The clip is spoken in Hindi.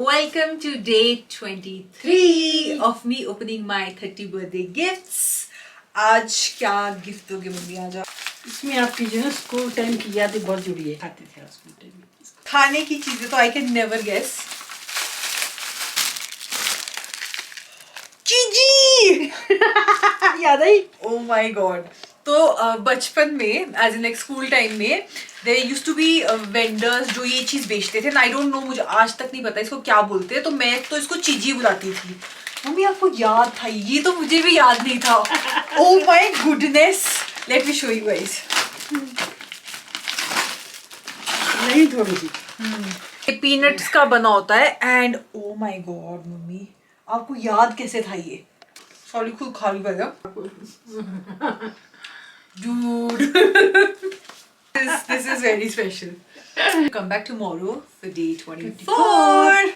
Welcome to day 23 of me opening my 30 birthday gifts. आज क्या गिफ्ट दोगे मम्मी? आज इसमें आपकी जो है स्कूल टाइम की यादें बहुत जुड़ी है। खाते थे स्कूल टाइम में खाने की चीजें तो आई कैन नेवर गेस. चीजी याद आई। Oh my god. तो बचपन में as in like school time में there used to be vendors जो ये चीज बेचते थे. आई डोंट नो, मुझे आज तक नहीं पता इसको क्या बोलते हैं. तो मैं तो इसको चीजी बुलाती थी. मम्मी आपको याद था? ये तो मुझे भी याद नहीं था. Oh my goodness, let me show you guys. नहीं थोड़ी सी ये पीनट्स का बना होता है. And O my God mummy, आपको याद कैसे था ये? सॉरी खुद खा ली पहले. Dude, this is very special. Come back tomorrow for day 24.